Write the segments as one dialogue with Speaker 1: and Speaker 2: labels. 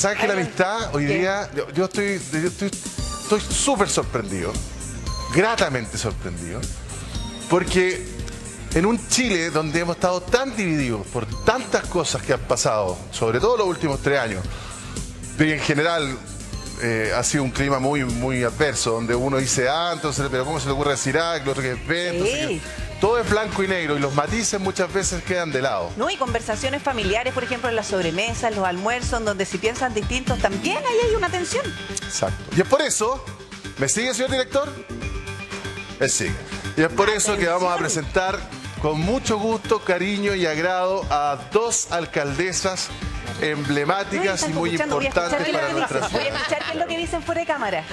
Speaker 1: ¿Sabes que la amistad hoy día, yo estoy súper sorprendido, gratamente sorprendido, porque en un Chile donde hemos estado tan divididos por tantas cosas que han pasado, sobre todo los últimos 3 años, pero en general ha sido un clima muy adverso, donde uno dice A, entonces, pero ¿cómo se le ocurre decir A? Que el otro que es B, entonces, todo es blanco y negro y los matices muchas veces quedan de lado.
Speaker 2: No, y conversaciones familiares, por ejemplo, en las sobremesas, en los almuerzos, en donde si piensan distintos, también ahí hay una tensión.
Speaker 1: Exacto. Y es por eso, ¿me sigue, señor director? Él sigue. Y es por eso que vamos a presentar con mucho gusto, cariño y agrado a 2 alcaldesas emblemáticas y muy importantes para nuestra ciudad.
Speaker 2: Voy a escuchar qué es lo que dicen fuera de cámara.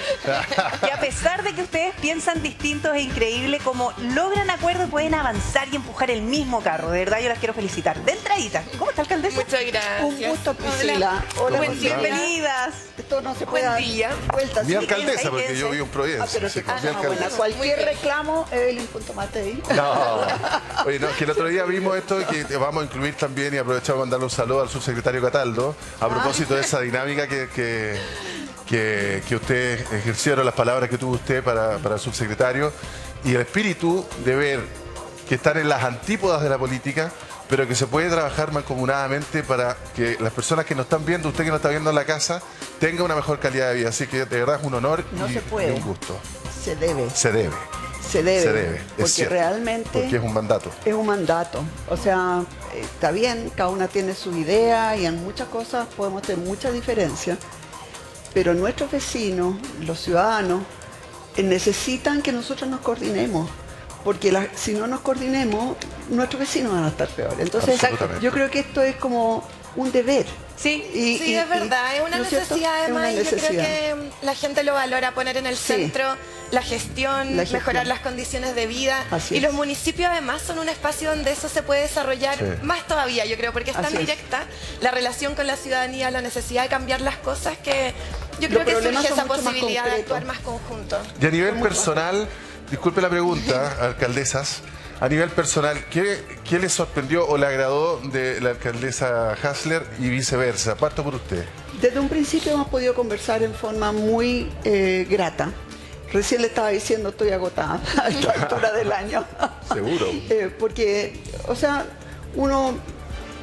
Speaker 2: Que a pesar de que ustedes piensan distintos, es increíble cómo logran acuerdos y pueden avanzar y empujar el mismo carro. De verdad, yo las quiero felicitar. De entradita. ¿Cómo está, alcaldesa?
Speaker 3: Muchas gracias.
Speaker 4: Un gusto, Priscila.
Speaker 2: Hola, bienvenidas.
Speaker 4: Esto no se puede dar vueltas.
Speaker 1: Mi alcaldesa, porque yo vivo en Providencia.
Speaker 4: Pero
Speaker 1: sí,
Speaker 4: bueno,
Speaker 1: alcaldesa.
Speaker 4: cualquier reclamo, Evelyn.matei.
Speaker 1: No. Oye, no, que el otro día vimos esto y que vamos a incluir también y aprovechamos para mandarle un saludo al subsecretario Cataldo a propósito de esa dinámica que ustedes ejercieron, las palabras que tuvo usted para el subsecretario y el espíritu de ver que están en las antípodas de la política, pero que se puede trabajar mancomunadamente para que las personas que nos están viendo, usted que nos está viendo en la casa, tenga una mejor calidad de vida. Así que de verdad es un honor y un gusto.
Speaker 4: Se debe.
Speaker 1: Se debe.
Speaker 4: Se debe.
Speaker 1: Se debe.
Speaker 4: Porque
Speaker 1: cierto,
Speaker 4: realmente...
Speaker 1: porque es un mandato.
Speaker 4: Es un mandato. O sea, está bien, cada una tiene su idea y en muchas cosas podemos tener mucha diferencia. Pero nuestros vecinos, los ciudadanos, necesitan que nosotros nos coordinemos. Porque si no nos coordinemos, nuestros vecinos van a estar peores. Entonces, yo creo que esto es como un deber.
Speaker 3: Sí, es verdad, es una necesidad además, y yo creo que la gente lo valora, poner en el centro la gestión, mejorar las condiciones de vida. Y los municipios además son un espacio donde eso se puede desarrollar más todavía, yo creo, porque es tan directa la relación con la ciudadanía, la necesidad de cambiar las cosas, que yo creo que surge esa posibilidad de actuar más conjunto.
Speaker 1: Y a nivel personal, disculpe la pregunta, alcaldesas, a nivel personal, ¿qué le sorprendió o le agradó de la alcaldesa Hasler y viceversa? Parto por usted.
Speaker 4: Desde un principio hemos podido conversar en forma muy grata. Recién le estaba diciendo, estoy agotada a esta altura del año.
Speaker 1: Seguro.
Speaker 4: Porque, o sea,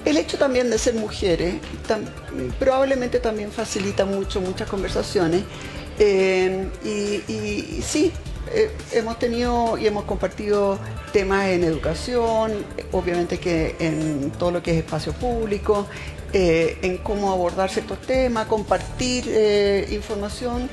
Speaker 4: el hecho también de ser mujeres probablemente también facilita muchas conversaciones. Y sí, hemos tenido y hemos compartido temas en educación, obviamente que en todo lo que es espacio público, en cómo abordar ciertos temas, compartir información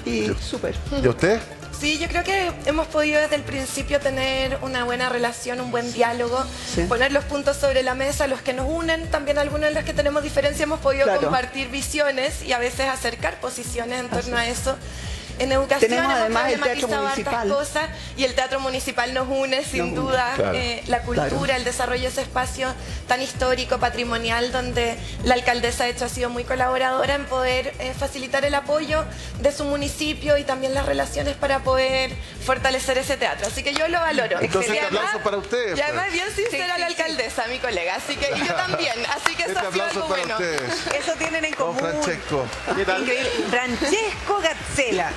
Speaker 4: y súper.
Speaker 1: ¿Y usted?
Speaker 3: Sí, yo creo que hemos podido desde el principio tener una buena relación, un buen diálogo, poner los puntos sobre la mesa, los que nos unen, también algunos de los que tenemos diferencia hemos podido compartir visiones y a veces acercar posiciones en torno a eso. En educación
Speaker 4: tenemos además el teatro
Speaker 3: municipal cosas, y el teatro municipal nos une sin duda, la cultura, el desarrollo de ese espacio tan histórico, patrimonial, donde la alcaldesa de hecho ha sido muy colaboradora en poder facilitar el apoyo de su municipio y también las relaciones para poder fortalecer ese teatro, así que yo lo valoro.
Speaker 1: Entonces un aplauso para ustedes.
Speaker 3: Y además bien sincera la alcaldesa, mi colega, así que y yo también, así que eso ha sido algo bueno.
Speaker 2: Eso tienen en común.
Speaker 1: Francesco.
Speaker 2: ¿Qué tal? Francesco Gazzela.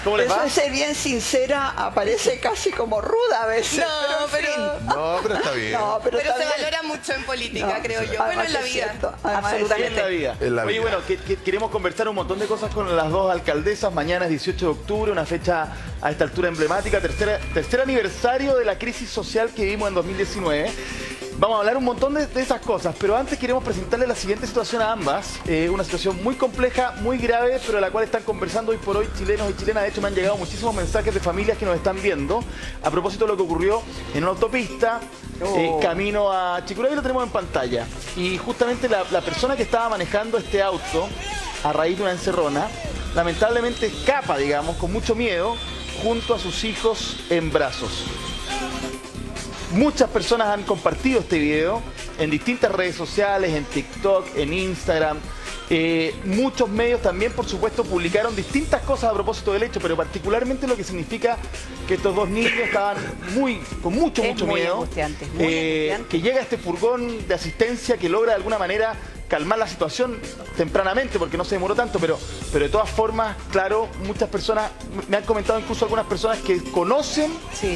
Speaker 4: ¿Cómo le va? Eso de ser bien sincera aparece casi como ruda a veces.
Speaker 1: Pero está bien.
Speaker 3: Pero se valora mucho en política, creo yo. Bueno, en la vida.
Speaker 2: Absolutamente.
Speaker 5: En la vida. Oye, bueno, queremos conversar un montón de cosas con las 2 alcaldesas. Mañana es 18 de octubre, una fecha a esta altura emblemática, tercer aniversario de la crisis social que vivimos en 2019. Vamos a hablar un montón de esas cosas, pero antes queremos presentarles la siguiente situación a ambas. Una situación muy compleja, muy grave, pero la cual están conversando hoy por hoy chilenos y chilenas. De hecho, me han llegado muchísimos mensajes de familias que nos están viendo a propósito de lo que ocurrió en una autopista, camino a Chicureo, lo tenemos en pantalla. Y justamente la persona que estaba manejando este auto, a raíz de una encerrona, lamentablemente escapa, digamos, con mucho miedo, junto a sus hijos en brazos. Muchas personas han compartido este video en distintas redes sociales, en TikTok, en Instagram. Muchos medios también, por supuesto, publicaron distintas cosas a propósito del hecho, pero particularmente lo que significa que estos 2 niños estaban con mucho miedo.
Speaker 2: Angustiante, muy angustiante.
Speaker 5: Que llega este furgón de asistencia que logra de alguna manera calmar la situación tempranamente, porque no se demoró tanto, pero de todas formas, claro, muchas personas, me han comentado incluso algunas personas que conocen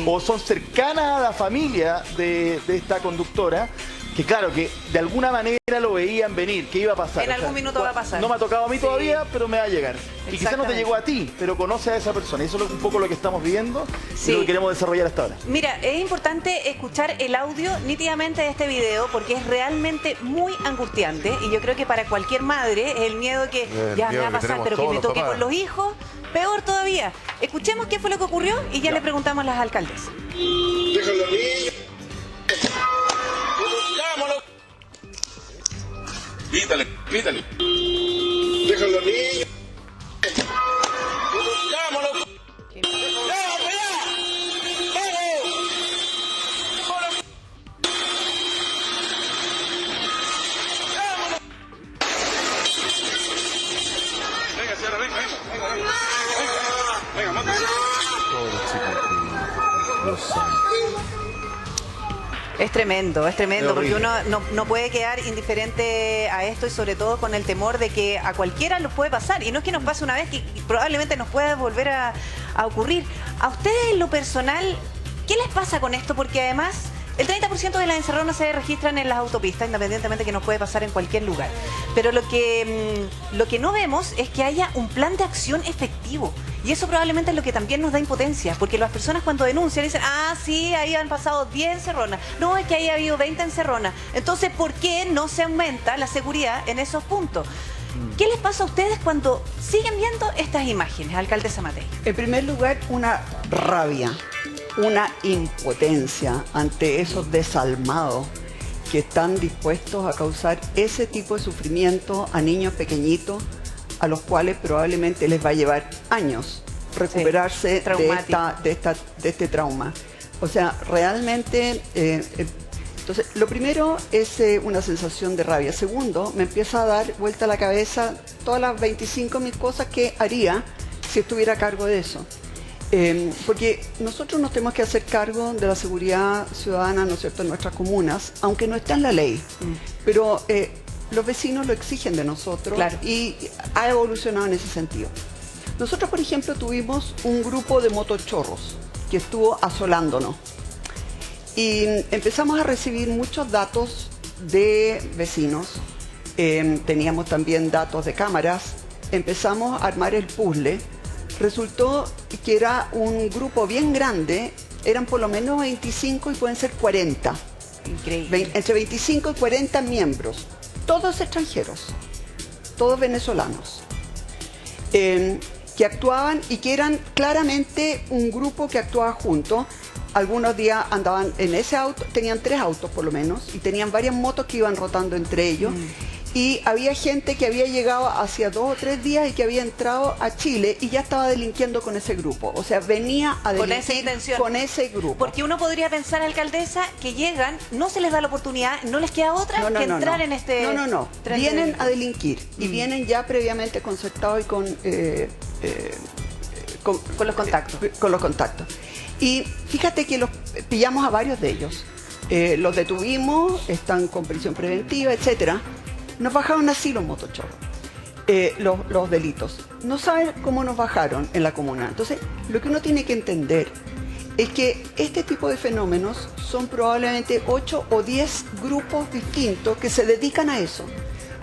Speaker 5: o son cercanas a la familia de esta conductora, que claro, que de alguna manera lo veían venir, que iba a pasar.
Speaker 2: En algún minuto va a pasar.
Speaker 5: No me ha tocado a mí todavía, pero me va a llegar. Y quizás no te llegó a ti, pero conoce a esa persona. Y eso es un poco lo que estamos viendo y lo que queremos desarrollar hasta ahora.
Speaker 2: Mira, es importante escuchar el audio nítidamente de este video porque es realmente muy angustiante. Y yo creo que para cualquier madre es el miedo que ya me va a pasar, pero que me toque con los hijos, peor todavía. Escuchemos qué fue lo que ocurrió y ya le preguntamos a las alcaldesas.
Speaker 6: Déjalo a mí. Quítale, quítale. Déjalo a mí. Vámonos. Venga, señora, venga, venga, venga. Venga, mándese.
Speaker 2: Es tremendo, porque uno no puede quedar indiferente a esto y sobre todo con el temor de que a cualquiera lo puede pasar. Y no es que nos pase una vez, que probablemente nos pueda volver a ocurrir. A ustedes en lo personal, ¿qué les pasa con esto? Porque además el 30% de las encerronas se registran en las autopistas, independientemente que nos puede pasar en cualquier lugar. Pero lo que no vemos es que haya un plan de acción efectivo. Y eso probablemente es lo que también nos da impotencia, porque las personas cuando denuncian dicen, ah, sí, ahí han pasado 10 encerronas. No, es que ahí ha habido 20 encerronas. Entonces, ¿por qué no se aumenta la seguridad en esos puntos? ¿Qué les pasa a ustedes cuando siguen viendo estas imágenes, alcaldesa Matei?
Speaker 4: En primer lugar, una rabia, una impotencia ante esos desalmados que están dispuestos a causar ese tipo de sufrimiento a niños pequeñitos, a los cuales probablemente les va a llevar años recuperarse de este trauma. O sea, realmente, entonces, lo primero es una sensación de rabia. Segundo, me empieza a dar vuelta a la cabeza todas las 25.000 cosas que haría si estuviera a cargo de eso. Porque nosotros nos tenemos que hacer cargo de la seguridad ciudadana, ¿no es cierto?, en nuestras comunas, aunque no está en la ley. Pero los vecinos lo exigen de nosotros y ha evolucionado en ese sentido. Nosotros, por ejemplo, tuvimos un grupo de motochorros que estuvo asolándonos y empezamos a recibir muchos datos de vecinos. Teníamos también datos de cámaras. Empezamos a armar el puzzle. Resultó que era un grupo bien grande, eran por lo menos 25 y pueden ser 40.
Speaker 2: Increíble.
Speaker 4: Entre 25 y 40 miembros. Todos extranjeros, todos venezolanos, que actuaban y que eran claramente un grupo que actuaba junto. Algunos días andaban en ese auto, tenían 3 autos por lo menos, y tenían varias motos que iban rotando entre ellos. Y había gente que había llegado hacía 2 o 3 días y que había entrado a Chile y ya estaba delinquiendo con ese grupo. O sea, venía a delinquir con ese grupo.
Speaker 2: Porque uno podría pensar, alcaldesa, que llegan, no se les da la oportunidad, no les queda otra que entrar en este...
Speaker 4: No. Vienen a delinquir y vienen ya previamente concertados y con
Speaker 2: los contactos.
Speaker 4: Con los contactos. Y fíjate que los pillamos a varios de ellos. Los detuvimos, están con prisión preventiva, etcétera. Nos bajaron así los motochorros, los delitos. No saben cómo nos bajaron en la comuna. Entonces, lo que uno tiene que entender es que este tipo de fenómenos son probablemente 8 o 10 grupos distintos que se dedican a eso.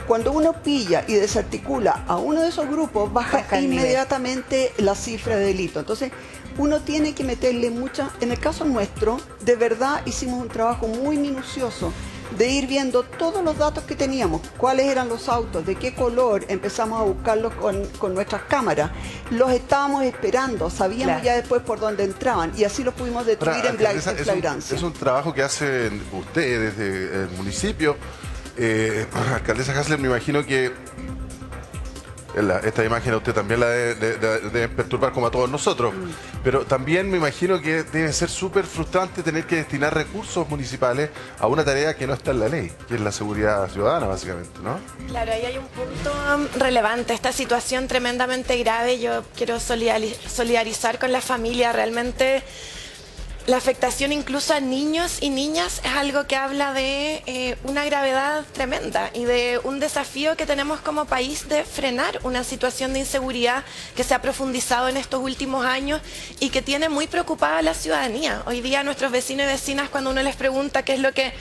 Speaker 4: Cuando uno pilla y desarticula a uno de esos grupos, baja inmediatamente la cifra de delito. Entonces, uno tiene que meterle mucha... En el caso nuestro, de verdad hicimos un trabajo muy minucioso de ir viendo todos los datos que teníamos, cuáles eran los autos, de qué color, empezamos a buscarlos con nuestras cámaras, los estábamos esperando, sabíamos ya después por dónde entraban y así los pudimos destruir en flagrancia.
Speaker 1: Es un trabajo que hacen ustedes desde el municipio. Alcaldesa Hasler, me imagino que esta imagen a usted también la debe perturbar como a todos nosotros, pero también me imagino que debe ser súper frustrante tener que destinar recursos municipales a una tarea que no está en la ley, que es la seguridad ciudadana, básicamente, ¿no?
Speaker 3: Claro, ahí hay un punto relevante, esta situación tremendamente grave. Yo quiero solidarizar con la familia, realmente la afectación incluso a niños y niñas es algo que habla de una gravedad tremenda y de un desafío que tenemos como país de frenar una situación de inseguridad que se ha profundizado en estos últimos años y que tiene muy preocupada a la ciudadanía. Hoy día nuestros vecinos y vecinas, cuando uno les pregunta qué es lo que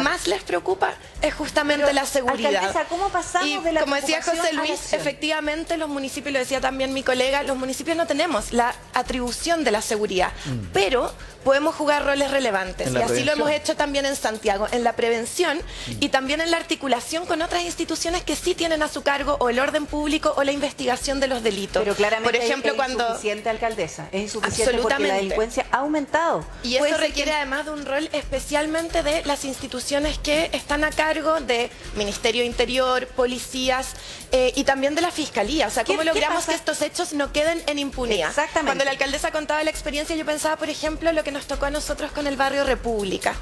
Speaker 3: más les preocupa, es justamente la seguridad.
Speaker 2: Alcaldesa, ¿cómo pasamos
Speaker 3: y
Speaker 2: de la
Speaker 3: como decía
Speaker 2: preocupación
Speaker 3: José
Speaker 2: a la
Speaker 3: Luis,
Speaker 2: acción?
Speaker 3: efectivamente los municipios, lo decía también mi colega, los municipios no tenemos la atribución de la seguridad, pero podemos jugar roles relevantes y así lo hemos hecho también en Santiago, en la prevención y también en la articulación con otras instituciones que sí tienen a su cargo o el orden público o la investigación de los delitos.
Speaker 2: Pero claramente
Speaker 3: por ejemplo,
Speaker 2: es insuficiente, alcaldesa, es insuficiente porque la delincuencia ha aumentado.
Speaker 3: Y eso requiere además de un rol especialmente de las instituciones que están a cargo de Ministerio de Interior, policías y también de la Fiscalía. O sea, ¿cómo logramos que estos hechos no queden en impunidad?
Speaker 2: Exactamente.
Speaker 3: Cuando la alcaldesa contaba la experiencia, yo pensaba, por ejemplo, lo que nos tocó a nosotros con el barrio República.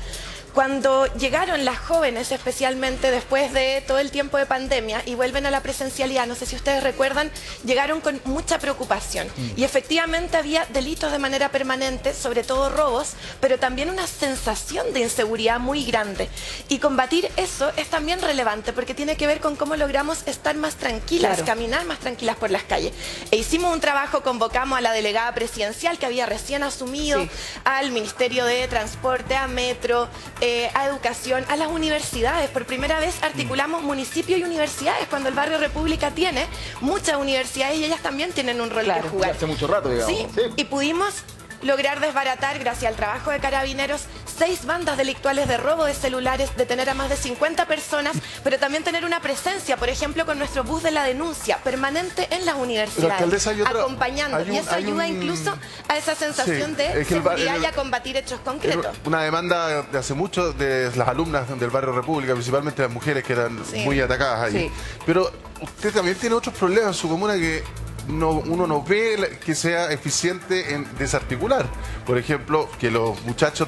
Speaker 3: Cuando llegaron las jóvenes, especialmente después de todo el tiempo de pandemia, y vuelven a la presencialidad, no sé si ustedes recuerdan, llegaron con mucha preocupación. Y efectivamente había delitos de manera permanente, sobre todo robos, pero también una sensación de inseguridad muy grande. Y combatir eso es también relevante, porque tiene que ver con cómo logramos estar más tranquilas, caminar más tranquilas por las calles. E hicimos un trabajo, convocamos a la delegada presidencial, que había recién asumido, al Ministerio de Transporte, a Metro, a Educación, a las universidades. Por primera vez articulamos municipios y universidades, cuando el barrio República tiene muchas universidades y ellas también tienen un rol que jugar.
Speaker 5: Hace mucho rato, digamos.
Speaker 3: Sí, y pudimos lograr desbaratar, gracias al trabajo de Carabineros, 6 bandas delictuales de robo de celulares, detener a más de 50 personas, pero también tener una presencia, por ejemplo, con nuestro bus de la denuncia, permanente en las universidades, acompañando. Y eso ayuda incluso a esa sensación de seguridad y a combatir hechos concretos.
Speaker 1: Una demanda de hace mucho de las alumnas del barrio República, principalmente las mujeres que eran muy atacadas allí. Pero usted también tiene otros problemas en su comuna que uno no ve que sea eficiente en desarticular. Por ejemplo, que los muchachos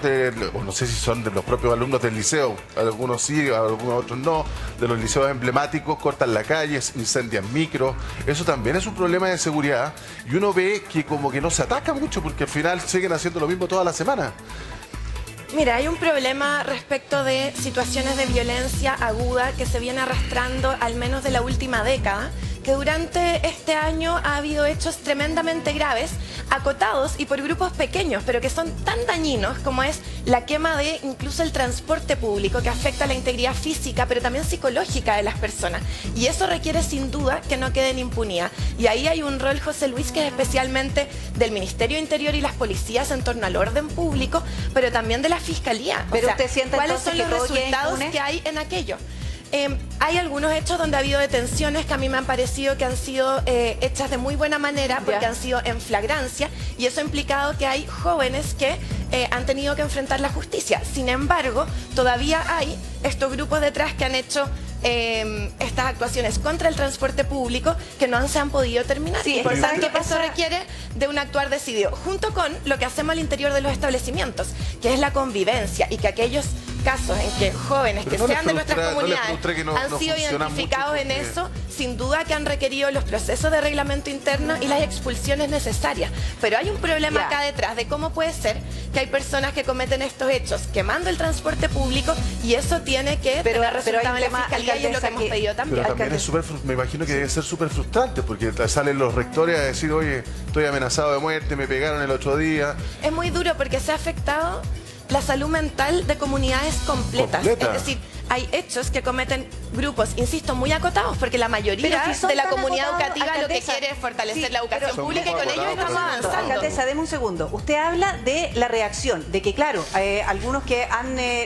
Speaker 1: o no sé si son de los propios alumnos del liceo, algunos sí, algunos otros no, de los liceos emblemáticos, cortan la calle, incendian micros. Eso también es un problema de seguridad y uno ve que como que no se ataca mucho porque al final siguen haciendo lo mismo toda la semana.
Speaker 3: Mira, hay un problema respecto de situaciones de violencia aguda que se viene arrastrando al menos de la última década, que durante este año ha habido hechos tremendamente graves, acotados y por grupos pequeños, pero que son tan dañinos como es la quema de incluso el transporte público, que afecta la integridad física, pero también psicológica de las personas. Y eso requiere sin duda que no quede en impunidad. Y ahí hay un rol, José Luis, que es especialmente del Ministerio de Interior y las policías en torno al orden público, pero también de la Fiscalía.
Speaker 2: Pero usted siente
Speaker 3: ¿cuáles son los resultados que hay en aquello? Hay algunos hechos donde ha habido detenciones que a mí me han parecido que han sido hechas de muy buena manera porque han sido en flagrancia y eso ha implicado que hay jóvenes que han tenido que enfrentar la justicia. Sin embargo, todavía hay estos grupos detrás que han hecho estas actuaciones contra el transporte público que no se han podido terminar. Y por tanto, eso requiere de un actuar decidido, junto con lo que hacemos al interior de los establecimientos, que es la convivencia y que aquellos casos en que jóvenes que sean de nuestras comunidades han sido identificados en eso, sin duda que han requerido los procesos de reglamento interno y las expulsiones necesarias. Pero hay un problema acá detrás de cómo puede ser que hay personas que cometen estos hechos quemando el transporte público y eso tiene que tener resultado en la Fiscalía y es lo que hemos pedido también.
Speaker 1: Pero también es me imagino que debe ser súper frustrante porque salen los rectores a decir, oye, estoy amenazado de muerte, me pegaron el otro día.
Speaker 3: Es muy duro porque se ha afectado la salud mental de comunidades completas. Es decir, hay hechos que cometen grupos, insisto, muy acotados, porque la mayoría de la comunidad educativa lo que quiere es fortalecer la educación pública y con ello estamos avanzando.
Speaker 2: Alcaldesa, deme un segundo. Usted habla de la reacción, de que claro, algunos que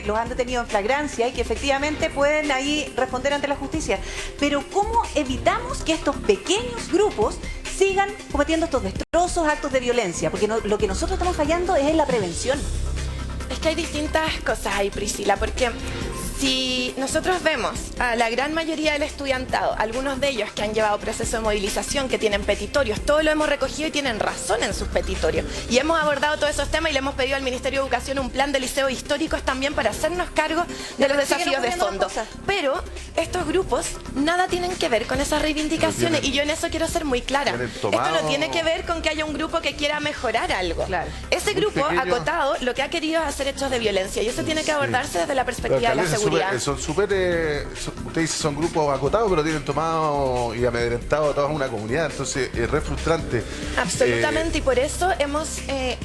Speaker 2: los han detenido en flagrancia y que efectivamente pueden ahí responder ante la justicia. Pero ¿cómo evitamos que estos pequeños grupos sigan cometiendo estos destrozos, actos de violencia? Porque lo que nosotros estamos fallando es en la prevención.
Speaker 3: Es que hay distintas cosas ahí, Priscila, porque Si nosotros vemos a la gran mayoría del estudiantado, algunos de ellos que han llevado proceso de movilización, que tienen petitorios, todo lo hemos recogido y tienen razón en sus petitorios. Y hemos abordado todos esos temas y le hemos pedido al Ministerio de Educación un plan de liceos históricos también para hacernos cargo de los desafíos de fondo. Pero estos grupos nada tienen que ver con esas reivindicaciones y yo en eso quiero ser muy clara. Esto no tiene que ver con que haya un grupo que quiera mejorar algo.
Speaker 2: Claro.
Speaker 3: Ese grupo acotado lo que ha querido es hacer hechos de violencia y eso tiene que abordarse desde la perspectiva de la seguridad.
Speaker 1: Usted dice son grupos acotados, pero tienen tomado y amedrentado a toda una comunidad, entonces es re frustrante.
Speaker 3: Absolutamente, y por eso hemos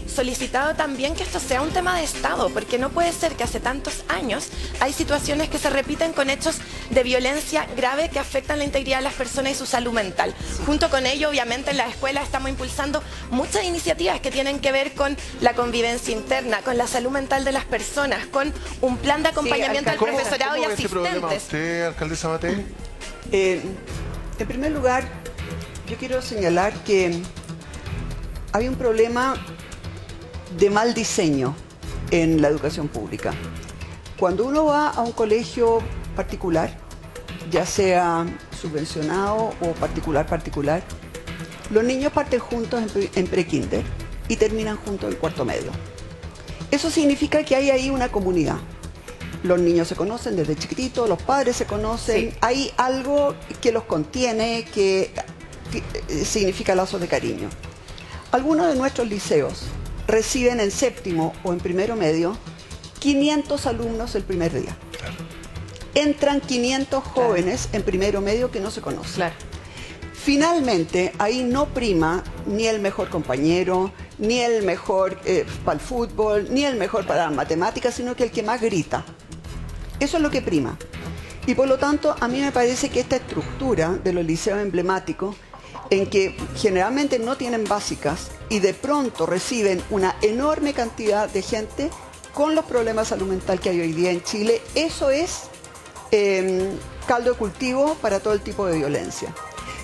Speaker 3: solicitado también que esto sea un tema de Estado, porque no puede ser que hace tantos años hay situaciones que se repiten con hechos de violencia grave que afectan la integridad de las personas y su salud mental. Junto con ello, obviamente, en la escuela estamos impulsando muchas iniciativas que tienen que ver con la convivencia interna, con la salud mental de las personas, con un plan de acompañamiento al profesorado y asistentes.
Speaker 1: ¿Usted, alcaldesa Matei?
Speaker 4: En primer lugar, yo quiero señalar que hay un problema de mal diseño en la educación pública. Cuando uno va a un colegio particular, ya sea subvencionado o particular, los niños parten juntos en pre-kinder y terminan juntos en cuarto medio. Eso significa que hay ahí una comunidad. Los niños se conocen desde chiquititos, los padres se conocen, hay algo que los contiene, que significa lazos de cariño. Algunos de nuestros liceos reciben en séptimo o en primero medio 500 alumnos el primer día. Entran 500 jóvenes en primero medio que no se conocen. Finalmente, ahí no prima ni el mejor compañero, ni el mejor para el fútbol, ni el mejor para las matemáticas, sino que el que más grita. Eso es lo que prima. Y por lo tanto, a mí me parece que esta estructura de los liceos emblemáticos, en que generalmente no tienen básicas y de pronto reciben una enorme cantidad de gente con los problemas de salud mental que hay hoy día en Chile, eso es caldo de cultivo para todo el tipo de violencia.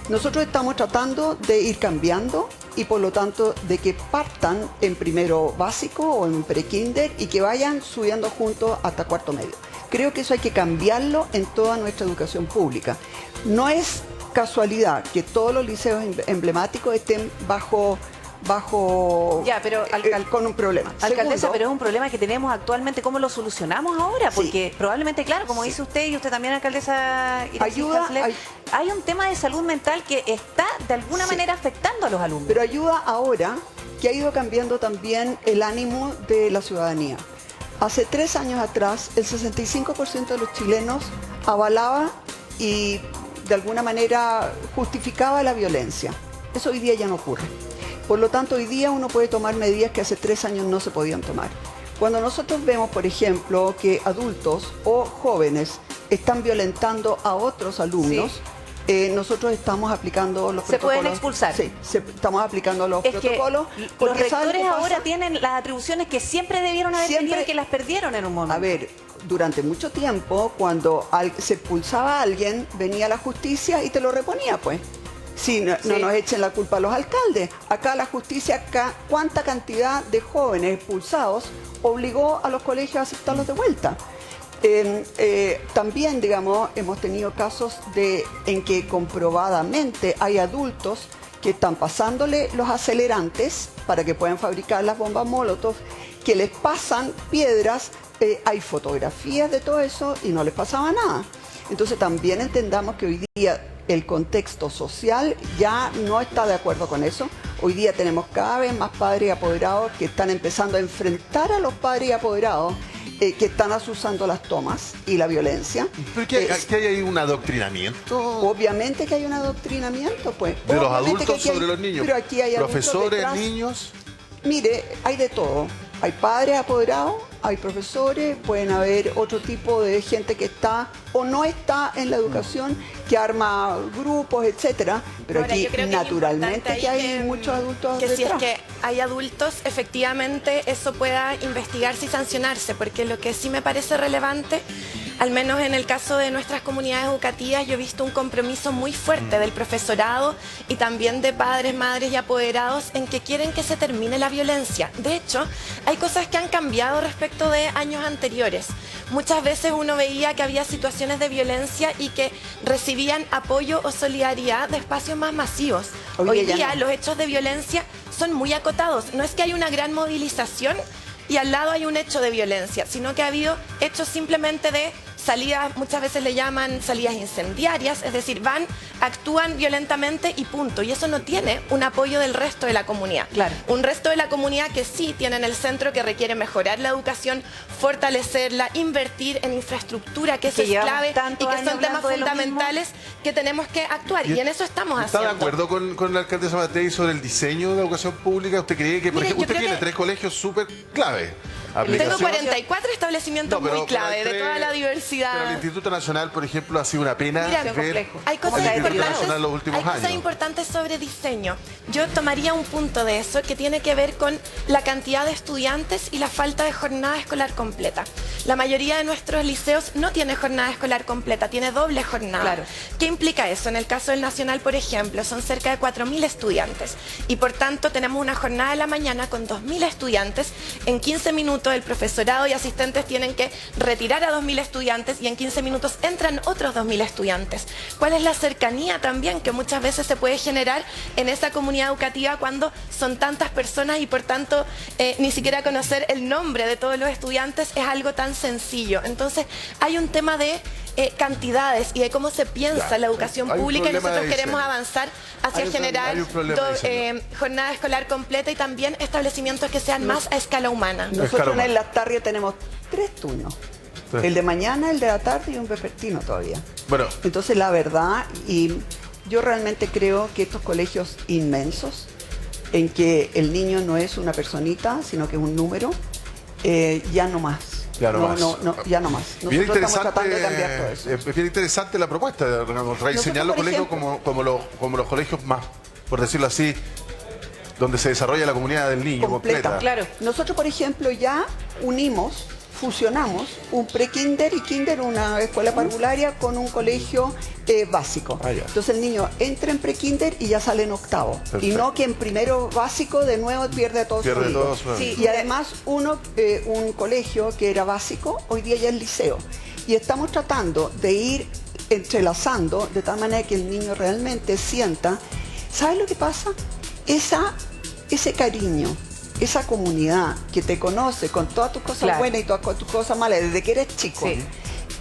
Speaker 4: Nosotros estamos tratando de ir cambiando y por lo tanto de que partan en primero básico o en pre-kinder y que vayan subiendo juntos hasta cuarto medio. Creo que eso hay que cambiarlo en toda nuestra educación pública. No es casualidad que todos los liceos emblemáticos estén bajo con un problema.
Speaker 2: Alcaldesa,
Speaker 4: Segundo,
Speaker 2: pero es un problema que tenemos actualmente. ¿Cómo lo solucionamos ahora? Porque probablemente, claro, como dice usted y usted también, alcaldesa hay un tema de salud mental que está de alguna manera afectando a los alumnos.
Speaker 4: Pero ayuda ahora que ha ido cambiando también el ánimo de la ciudadanía. Hace 3 años atrás, el 65% de los chilenos avalaba y de alguna manera justificaba la violencia. Eso hoy día ya no ocurre. Por lo tanto, hoy día uno puede tomar medidas que hace 3 años no se podían tomar. Cuando nosotros vemos, por ejemplo, que adultos o jóvenes están violentando a otros alumnos, nosotros estamos aplicando los protocolos.
Speaker 2: ¿Se pueden expulsar?
Speaker 4: Sí, estamos aplicando los protocolos.
Speaker 2: Los rectores ahora tienen las atribuciones que siempre debieron haber tenido y que las perdieron en un momento.
Speaker 4: A ver, durante mucho tiempo, cuando se expulsaba a alguien, venía la justicia y te lo reponía, pues. Sí, no nos echen la culpa a los alcaldes. Acá la justicia, ¿cuánta cantidad de jóvenes expulsados obligó a los colegios a aceptarlos de vuelta? También, digamos, hemos tenido casos en que comprobadamente hay adultos que están pasándole los acelerantes para que puedan fabricar las bombas Molotov, que les pasan piedras, hay fotografías de todo eso y no les pasaba nada. Entonces también entendamos que hoy día el contexto social ya no está de acuerdo con eso. Hoy día tenemos cada vez más padres y apoderados que están empezando a enfrentar a los padres y apoderados que están asusando las tomas y la violencia.
Speaker 1: ¿Pero que hay ahí un adoctrinamiento?
Speaker 4: Obviamente que hay un adoctrinamiento, pues.
Speaker 1: ¿De los adultos sobre los niños?
Speaker 4: Pero aquí hay
Speaker 1: ¿profesores, niños?
Speaker 4: Mire, hay de todo. Hay padres apoderados, hay profesores, pueden haber otro tipo de gente que está o no está en la educación, que arma grupos, etcétera. Pero ahora, aquí naturalmente que hay muchos adultos
Speaker 3: que
Speaker 4: detrás.
Speaker 3: Si es que hay adultos, efectivamente eso pueda investigarse y sancionarse, porque lo que sí me parece relevante al menos en el caso de nuestras comunidades educativas, yo he visto un compromiso muy fuerte del profesorado y también de padres, madres y apoderados en que quieren que se termine la violencia. De hecho, hay cosas que han cambiado respecto de años anteriores. Muchas veces uno veía que había situaciones de violencia y que recibían apoyo o solidaridad de espacios más masivos. Hoy día los hechos de violencia son muy acotados. No es que haya una gran movilización y al lado hay un hecho de violencia, sino que ha habido hechos simplemente de salidas, muchas veces le llaman salidas incendiarias, es decir, van, actúan violentamente y punto. Y eso no tiene un apoyo del resto de la comunidad.
Speaker 2: Claro.
Speaker 3: Un resto de la comunidad que sí tiene en el centro, que requiere mejorar la educación, fortalecerla, invertir en infraestructura, que eso es clave y que son temas fundamentales que tenemos que actuar. Y en eso estamos haciendo.
Speaker 1: ¿Está de acuerdo con la alcaldesa Matei sobre el diseño de la educación pública? ¿Usted cree que, por
Speaker 3: Mire,
Speaker 1: ejemplo, usted tiene 3 colegios súper clave?
Speaker 3: Tengo 44 establecimientos muy clave de toda la diversidad.
Speaker 1: Pero el Instituto Nacional, por ejemplo, ha sido una pena ver
Speaker 3: hay cosas
Speaker 1: el Instituto
Speaker 3: importantes,
Speaker 1: Nacional los últimos
Speaker 3: hay cosas
Speaker 1: años.
Speaker 3: importantes sobre diseño. Yo tomaría un punto de eso que tiene que ver con la cantidad de estudiantes y la falta de jornada escolar completa. La mayoría de nuestros liceos no tiene jornada escolar completa, tiene doble jornada.
Speaker 2: Claro.
Speaker 3: ¿Qué implica eso? En el caso del Nacional, por ejemplo, son cerca de 4.000 estudiantes y por tanto tenemos una jornada de la mañana con 2.000 estudiantes. En 15 minutos el profesorado y asistentes tienen que retirar a 2.000 estudiantes y en 15 minutos entran otros 2.000 estudiantes. ¿Cuál es la cercanía también que muchas veces se puede generar en esa comunidad educativa cuando son tantas personas y por tanto ni siquiera conocer el nombre de todos los estudiantes es algo tan sencillo? Entonces hay un tema de cantidades y de cómo se piensa la educación pública y nosotros queremos avanzar hacia generar jornada escolar completa y también establecimientos que sean más a escala humana.
Speaker 4: Nosotros en la tarde tenemos 3 turnos. El de mañana, el de la tarde y un vespertino todavía.
Speaker 1: Bueno.
Speaker 4: Entonces la verdad, y yo realmente creo que estos colegios inmensos, en que el niño no es una personita, sino que es un número, ya no más.
Speaker 1: Ya no más.
Speaker 4: Ya no más. Nosotros estamos tratando de cambiar todo eso.
Speaker 1: Es bien interesante la propuesta de rediseñar los colegios como los colegios más, por decirlo así, donde se desarrolla la comunidad del niño completa.
Speaker 2: Claro.
Speaker 4: Nosotros, por ejemplo, ya fusionamos un pre-kinder y kinder, una escuela parvularia, con un colegio básico. Entonces el niño entra en pre-kinder y ya sale en octavo. Perfecto. Y no que en primero básico de nuevo pierde todo su amigo. Sí, y además un colegio que era básico, hoy día ya es liceo. Y estamos tratando de ir entrelazando de tal manera que el niño realmente sienta. ¿Sabes lo que pasa? Ese cariño, esa comunidad que te conoce con todas tus cosas buenas y todas tus cosas malas desde que eres chico,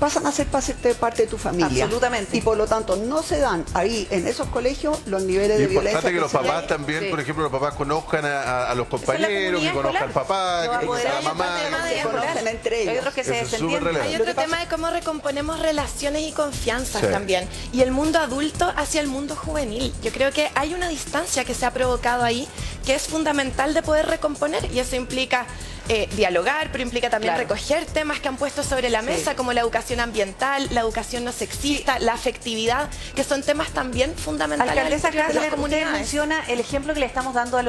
Speaker 4: pasan a ser parte de tu familia.
Speaker 2: Absolutamente.
Speaker 4: Y por lo tanto no se dan ahí en esos colegios los niveles de violencia.
Speaker 1: Es importante que los papás también, por ejemplo, los papás conozcan a los compañeros, que conozcan al papá, que conozcan a la mamá.
Speaker 4: Que se conocen entre ellos.
Speaker 2: Hay otros que se desentienden.
Speaker 3: Hay otro tema de cómo recomponemos relaciones y confianzas también. Y el mundo adulto hacia el mundo juvenil. Yo creo que hay una distancia que se ha provocado ahí que es fundamental de poder recomponer y eso implica dialogar, pero implica también recoger temas que han puesto sobre la mesa como la educación ambiental, la educación no sexista, la afectividad, que son temas también fundamentales.
Speaker 2: Alcaldesa Kassler, usted menciona el ejemplo que le estamos dando a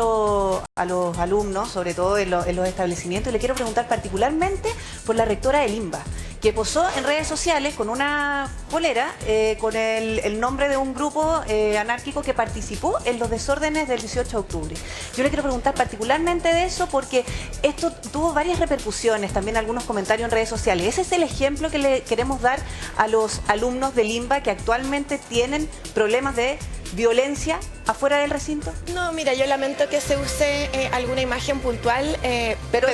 Speaker 2: los alumnos, sobre todo en los establecimientos, y le quiero preguntar particularmente por la rectora del INBA, que posó en redes sociales con una polera con el nombre de un grupo anárquico que participó en los desórdenes del 18 de octubre. Yo le quiero preguntar particularmente de eso porque esto tuvo varias repercusiones, también algunos comentarios en redes sociales. ¿Ese es el ejemplo que le queremos dar a los alumnos del INBA que actualmente tienen problemas de violencia afuera del recinto?
Speaker 3: No, mira, yo lamento que se use alguna imagen puntual, pero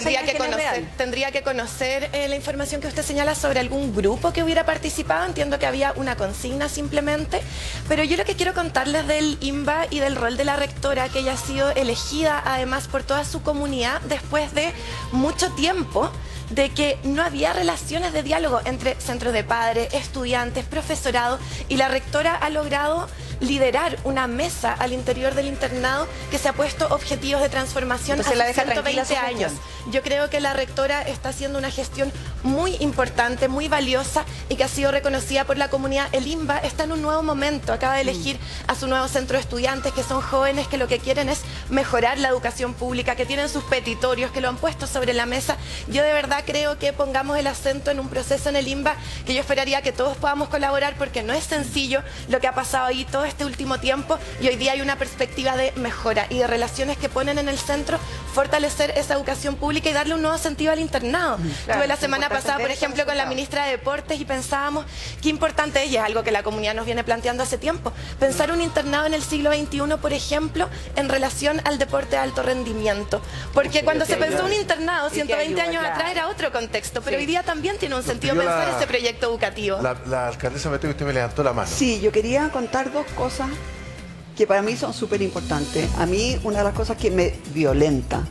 Speaker 3: tendría que conocer la información que usted señala sobre algún grupo que hubiera participado. Entiendo que había una consigna simplemente, pero yo lo que quiero contarles del INBA y del rol de la rectora, que ella ha sido elegida además por toda su comunidad después de mucho tiempo de que no había relaciones de diálogo entre centros de padres, estudiantes, profesorado, y la rectora ha logrado liderar una mesa al interior del internado que se ha puesto objetivos de transformación hace 120 años. Yo creo que la rectora está haciendo una gestión muy importante, muy valiosa y que ha sido reconocida por la comunidad. El INBA está en un nuevo momento, acaba de elegir a su nuevo centro de estudiantes, que son jóvenes que lo que quieren es mejorar la educación pública, que tienen sus petitorios, que lo han puesto sobre la mesa. Yo de verdad creo que pongamos el acento en un proceso en el INBA que yo esperaría que todos podamos colaborar, porque no es sencillo lo que ha pasado ahí todo este último tiempo, y hoy día hay una perspectiva de mejora y de relaciones que ponen en el centro fortalecer esa educación pública y darle un nuevo sentido al internado. Tuve la semana pasada, por ejemplo, con la ministra de Deportes y pensábamos qué importante es, y es algo que la comunidad nos viene planteando hace tiempo, pensar un internado en el siglo XXI, por ejemplo, en relación al deporte de alto rendimiento. Porque cuando se pensó un internado 120 años atrás era otro contexto, pero hoy día también tiene un sentido pensar ese proyecto educativo.
Speaker 1: La alcaldesa Mateo, usted me levantó la mano.
Speaker 4: Sí, yo quería contar dos cosas que para mí son súper importantes. A mí una de las cosas que me violenta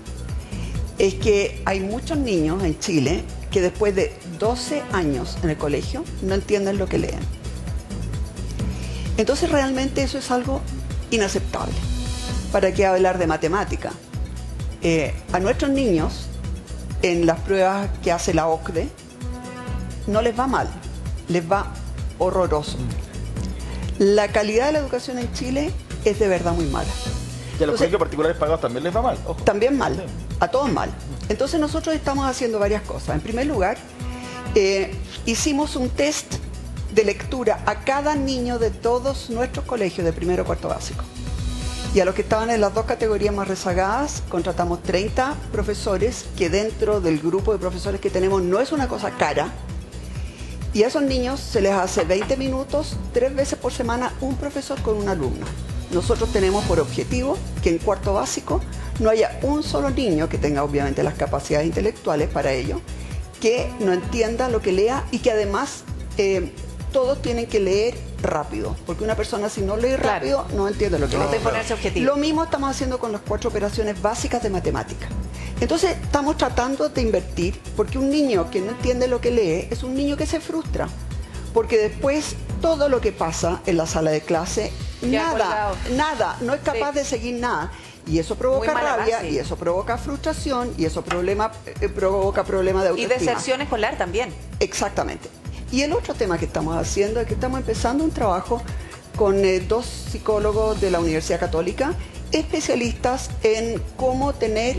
Speaker 4: es que hay muchos niños en Chile que después de 12 años en el colegio no entienden lo que leen. Entonces realmente eso es algo inaceptable. ¿Para qué hablar de matemática? A nuestros niños, en las pruebas que hace la OCDE, no les va mal, les va horroroso. La calidad de la educación en Chile es de verdad muy mala.
Speaker 5: Y a los colegios particulares pagados también les va mal. Ojo.
Speaker 4: También mal, a todos mal. Entonces nosotros estamos haciendo varias cosas. En primer lugar, hicimos un test de lectura a cada niño de todos nuestros colegios de primero a cuarto básico. Y a los que estaban en las dos categorías más rezagadas, contratamos 30 profesores, que dentro del grupo de profesores que tenemos no es una cosa cara. Y a esos niños se les hace 20 minutos, 3 veces por semana, un profesor con un alumno. Nosotros tenemos por objetivo que en cuarto básico no haya un solo niño que tenga obviamente las capacidades intelectuales para ello, que no entienda lo que lea y que además todos tienen que leer rápido, porque una persona si no lee rápido no entiende lo que lee.
Speaker 2: Ponerse objetivo.
Speaker 4: Lo mismo estamos haciendo con las 4 operaciones básicas de matemática. Entonces estamos tratando de invertir, porque un niño que no entiende lo que lee es un niño que se frustra, porque después todo lo que pasa en la sala de clase, nada, no es capaz de seguir nada. Y eso provoca rabia, y eso provoca frustración, y eso provoca problemas de autoestima.
Speaker 2: Y deserción escolar también.
Speaker 4: Exactamente. Y el otro tema que estamos haciendo es que estamos empezando un trabajo con 2 psicólogos de la Universidad Católica, especialistas en cómo tener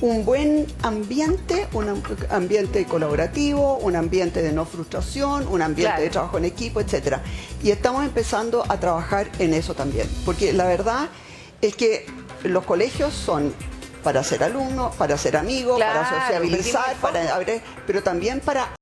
Speaker 4: un buen ambiente, un ambiente colaborativo, un ambiente de no frustración, un ambiente de trabajo en equipo, etc. Y estamos empezando a trabajar en eso también, porque la verdad es que los colegios son para ser alumnos, para ser amigos, para sociabilizar, pero también para